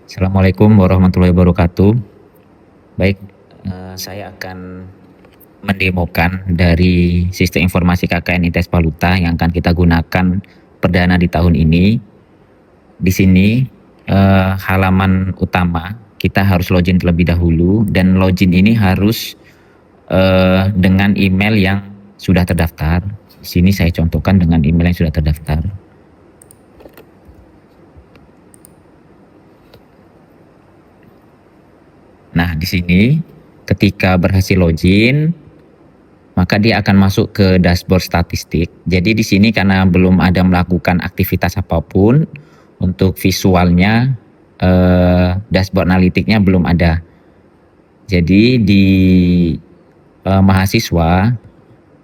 Assalamualaikum warahmatullahi wabarakatuh. Baik, saya akan mendemokan dari sistem informasi KKN ITS Valuta yang akan kita gunakan perdana di tahun ini. Di sini halaman utama kita harus login terlebih dahulu, dan login ini harus dengan email yang sudah terdaftar. Di sini saya contohkan dengan email yang sudah terdaftar. Nah, di sini ketika berhasil login, maka dia akan masuk ke dashboard statistik. Jadi di sini karena belum ada melakukan aktivitas apapun, untuk visualnya dashboard analitiknya belum ada. Jadi di mahasiswa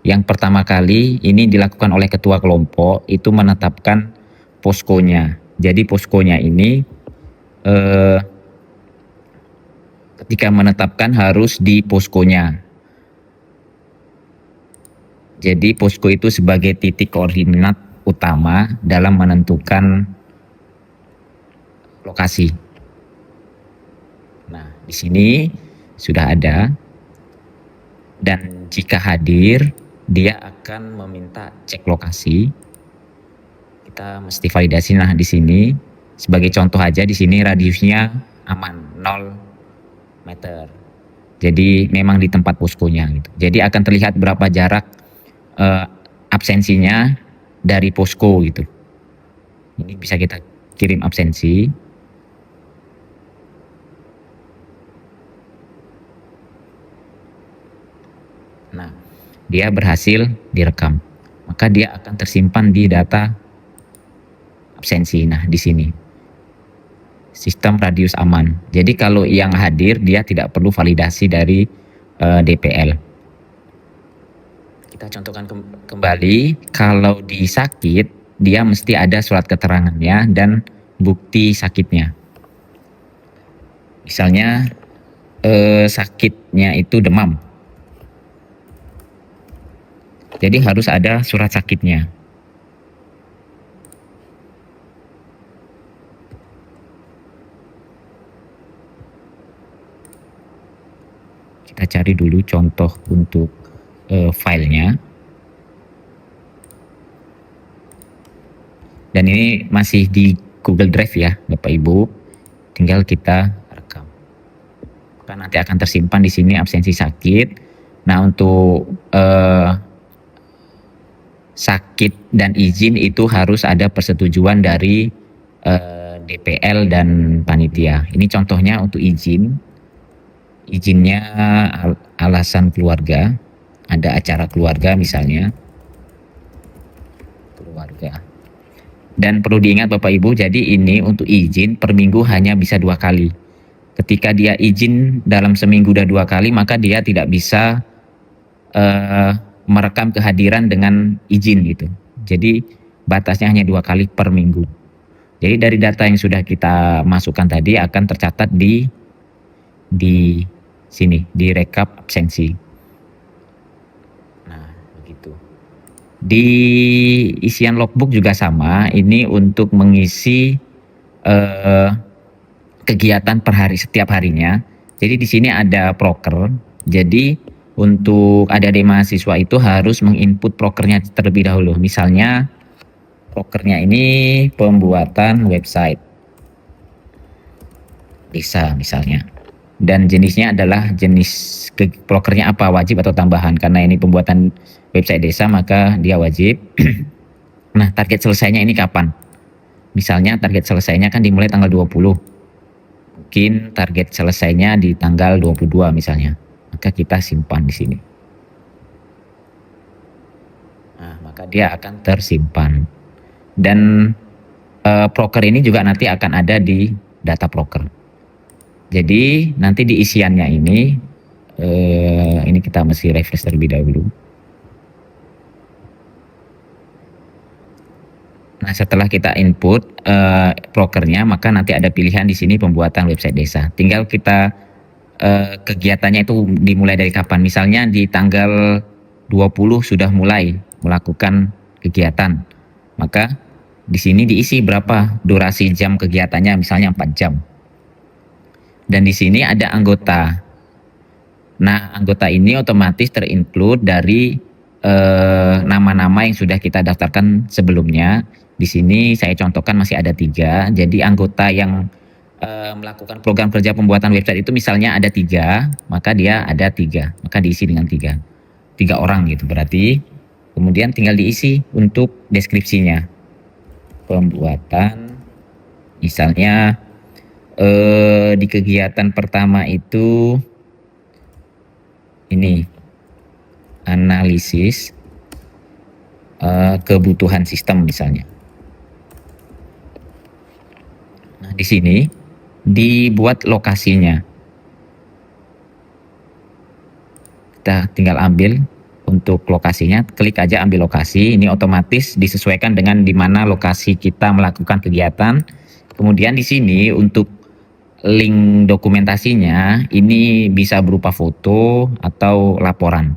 yang pertama kali ini dilakukan oleh ketua kelompok itu menetapkan poskonya. Jadi poskonya ini ketika menetapkan harus di poskonya. Jadi posko itu sebagai titik koordinat utama dalam menentukan lokasi. Nah, di sini sudah ada, dan jika hadir dia akan meminta cek lokasi. Kita mesti validasi. Nah, di sini sebagai contoh aja, di sini radiusnya aman 0 meter. Jadi memang di tempat poskonya gitu. Jadi akan terlihat berapa jarak absensinya dari posko gitu. Ini bisa kita kirim absensi. Nah, dia berhasil direkam. Maka dia akan tersimpan di data absensi. Nah, di sini sistem radius aman. Jadi kalau yang hadir dia tidak perlu validasi dari DPL. Kita contohkan kembali, kalau di sakit dia mesti ada surat keterangannya dan bukti sakitnya. Misalnya sakitnya itu demam, jadi harus ada surat sakitnya. Kita cari dulu contoh untuk filenya. Dan ini masih di Google Drive ya Bapak Ibu, tinggal kita rekam. Maka nanti akan tersimpan di sini absensi sakit. Nah, untuk sakit dan izin itu harus ada persetujuan dari DPL dan panitia. Ini contohnya untuk izin. Izinnya alasan keluarga, ada acara keluarga misalnya, keluarga. Dan perlu diingat Bapak Ibu, jadi ini untuk izin per minggu hanya bisa 2 kali. Ketika dia izin dalam seminggu udah 2 kali, maka dia tidak bisa merekam kehadiran dengan izin gitu. Jadi batasnya hanya 2 kali per minggu. Jadi dari data yang sudah kita masukkan tadi akan tercatat di sini, di rekap absensi. Nah, begitu. Di isian logbook juga sama, ini untuk mengisi kegiatan per hari setiap harinya. Jadi di sini ada proker. Jadi untuk adik-adik mahasiswa itu harus menginput prokernya terlebih dahulu. Misalnya prokernya ini pembuatan website desa misalnya. Dan jenisnya adalah jenis prokernya apa, wajib atau tambahan. Karena ini pembuatan website desa maka dia wajib. Nah, target selesainya ini kapan? Misalnya target selesainya kan dimulai tanggal 20. Mungkin target selesainya di tanggal 22 misalnya. Maka kita simpan di sini. Nah, maka dia akan tersimpan. Dan proker ini juga nanti akan ada di data proker. Jadi nanti di isiannya ini kita mesti refresh terlebih dahulu. Nah, setelah kita input prokernya, maka nanti ada pilihan di sini pembuatan website desa. Tinggal kita kegiatannya itu dimulai dari kapan. Misalnya di tanggal 20 sudah mulai melakukan kegiatan. Maka di sini diisi berapa durasi jam kegiatannya, misalnya 4 jam. Dan di sini ada anggota. Nah, anggota ini otomatis terinclude dari nama-nama yang sudah kita daftarkan sebelumnya. Di sini saya contohkan masih ada 3. Jadi anggota yang melakukan program kerja pembuatan website itu misalnya ada 3, maka dia ada 3, maka diisi dengan 3 orang gitu berarti. Kemudian tinggal diisi untuk deskripsinya. Pembuatan, misalnya di kegiatan pertama itu ini analisis kebutuhan sistem misalnya. Nah, di sini dibuat lokasinya. Kita tinggal ambil untuk lokasinya, klik aja ambil lokasi, ini otomatis disesuaikan dengan di mana lokasi kita melakukan kegiatan. Kemudian di sini untuk link dokumentasinya ini bisa berupa foto atau laporan.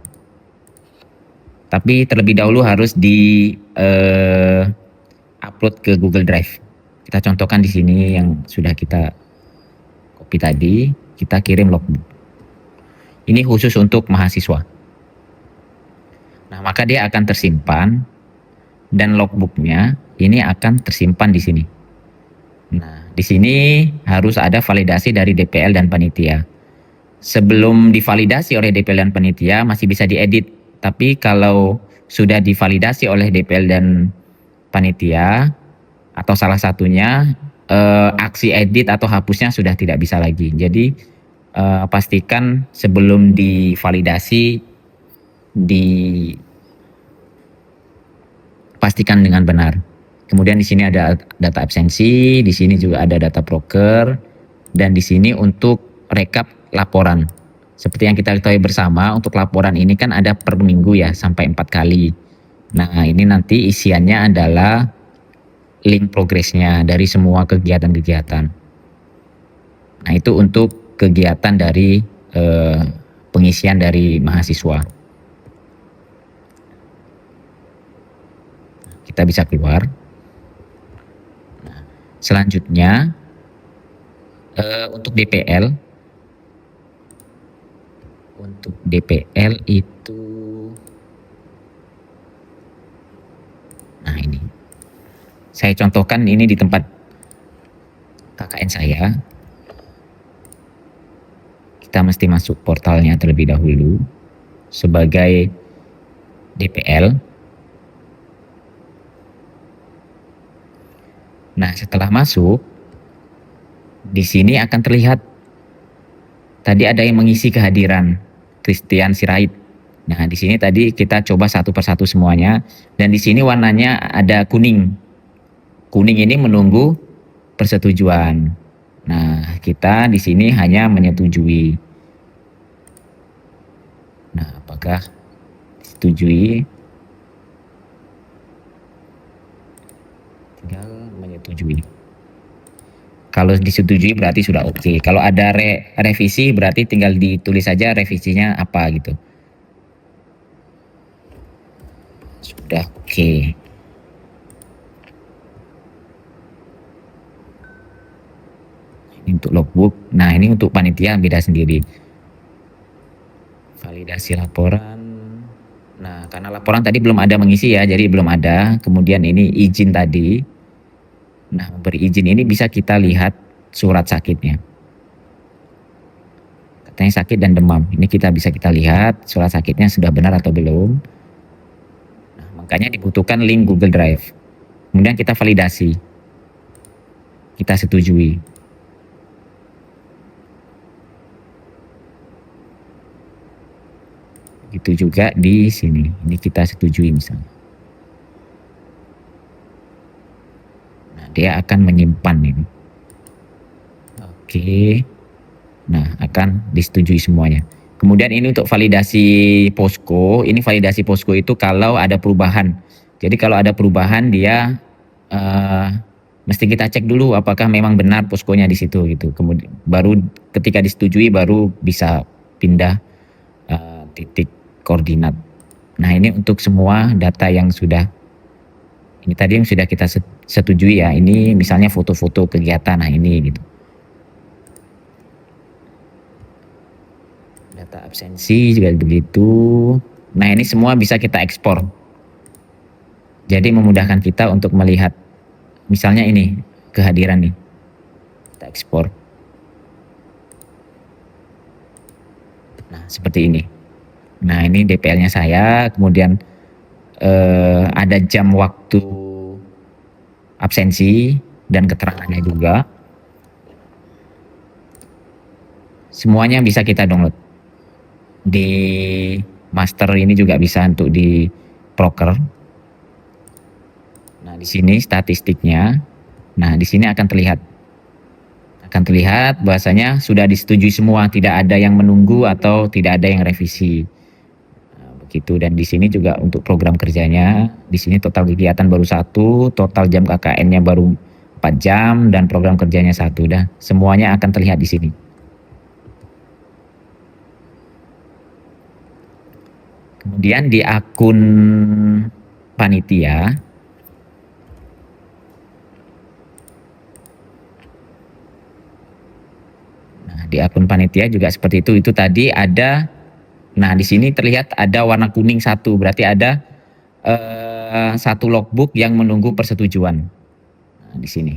Tapi terlebih dahulu harus di upload ke Google Drive. Kita contohkan di sini yang sudah kita copy tadi, kita kirim logbook. Ini khusus untuk mahasiswa. Nah, maka dia akan tersimpan dan logbooknya ini akan tersimpan di sini. Nah, di sini harus ada validasi dari DPL dan panitia. Sebelum divalidasi oleh DPL dan panitia masih bisa diedit, tapi kalau sudah divalidasi oleh DPL dan panitia atau salah satunya, aksi edit atau hapusnya sudah tidak bisa lagi. Jadi pastikan sebelum divalidasi dipastikan dengan benar. Kemudian di sini ada data absensi, di sini juga ada data broker, dan di sini untuk rekap laporan. Seperti yang kita ketahui bersama, untuk laporan ini kan ada per minggu ya, sampai 4 kali. Nah, ini nanti isiannya adalah link progresnya dari semua kegiatan-kegiatan. Nah, itu untuk kegiatan dari pengisian dari mahasiswa. Kita bisa keluar. Nah, selanjutnya untuk DPL itu, nah ini saya contohkan ini di tempat KKN saya. Kita mesti masuk portalnya terlebih dahulu sebagai DPL. Nah, setelah masuk, di sini akan terlihat tadi ada yang mengisi kehadiran Christian Sirait. Nah, di sini tadi kita coba satu persatu semuanya, dan di sini warnanya ada kuning. Kuning ini menunggu persetujuan. Nah, kita di sini hanya menyetujui. Nah, apakah disetujui? Tinggal menyetujui. Kalau disetujui berarti sudah oke. Kalau ada revisi berarti tinggal ditulis saja revisinya apa gitu. Sudah oke. Ini untuk logbook. Nah, ini untuk panitia beda sendiri. Validasi laporan. Nah, karena laporan tadi belum ada mengisi ya, jadi belum ada. Kemudian ini izin tadi. Nah, memberi izin ini bisa kita lihat surat sakitnya. Katanya sakit dan demam. Ini bisa kita lihat surat sakitnya sudah benar atau belum. Nah, makanya dibutuhkan link Google Drive. Kemudian kita validasi. Kita setujui. Itu juga di sini. Ini kita setujui misalnya. Nah, dia akan menyimpan ini. Oke. Nah, akan disetujui semuanya. Kemudian ini untuk validasi posko. Ini validasi posko itu kalau ada perubahan. Jadi kalau ada perubahan dia mesti kita cek dulu apakah memang benar poskonya di situ gitu. Kemudian baru ketika disetujui baru bisa pindah titik koordinat. Nah, ini untuk semua data yang sudah, ini tadi yang sudah kita setujui ya, ini misalnya foto-foto kegiatan, nah ini gitu. Data absensi juga begitu. Nah, ini semua bisa kita ekspor. Jadi memudahkan kita untuk melihat, misalnya ini kehadiran nih, kita ekspor. Nah, seperti ini. Nah, ini DPL-nya saya, kemudian ada jam waktu absensi dan keterangannya juga. Semuanya bisa kita download. Di master ini juga bisa untuk di proker. Nah, di sini statistiknya. Nah, di sini akan terlihat bahwasanya sudah disetujui semua, tidak ada yang menunggu atau tidak ada yang revisi. Nah, begitu. Dan di sini juga untuk program kerjanya, di sini total kegiatan baru 1, total jam KKN-nya baru 4 jam dan program kerjanya 1. Dah, semuanya akan terlihat di sini. Kemudian di akun panitia, nah di akun panitia juga seperti itu. Itu tadi ada, nah di sini terlihat ada warna kuning 1, berarti ada 1 logbook yang menunggu persetujuan. Nah, di sini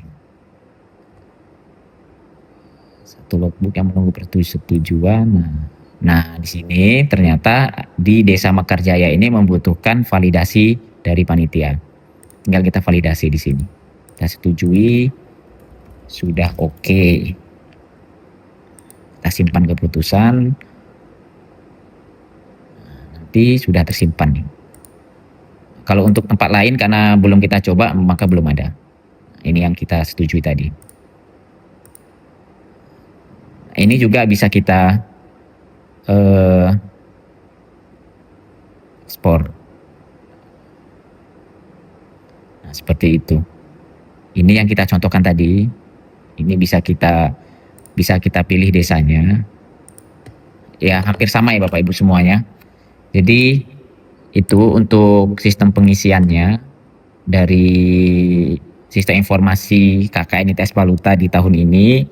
1 logbook yang menunggu persetujuan. Nah, di sini ternyata di Desa Mekarjaya ini membutuhkan validasi dari panitia. Tinggal kita validasi di sini. Kita setujui, sudah oke. Kita simpan keputusan. Nanti sudah tersimpan nih. Kalau untuk tempat lain karena belum kita coba maka belum ada. Ini yang kita setujui tadi. Ini juga bisa kita ekspor. Nah, seperti itu. Ini yang kita contohkan tadi. Ini bisa kita pilih desanya. Ya, hampir sama ya Bapak Ibu semuanya. Jadi itu untuk sistem pengisiannya dari sistem informasi KKN ITS Paluta di tahun ini.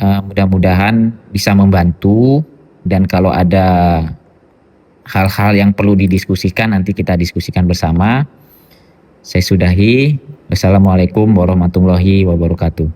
Mudah-mudahan bisa membantu, dan kalau ada hal-hal yang perlu didiskusikan nanti kita diskusikan bersama. Saya sudahi. Wassalamualaikum warahmatullahi wabarakatuh.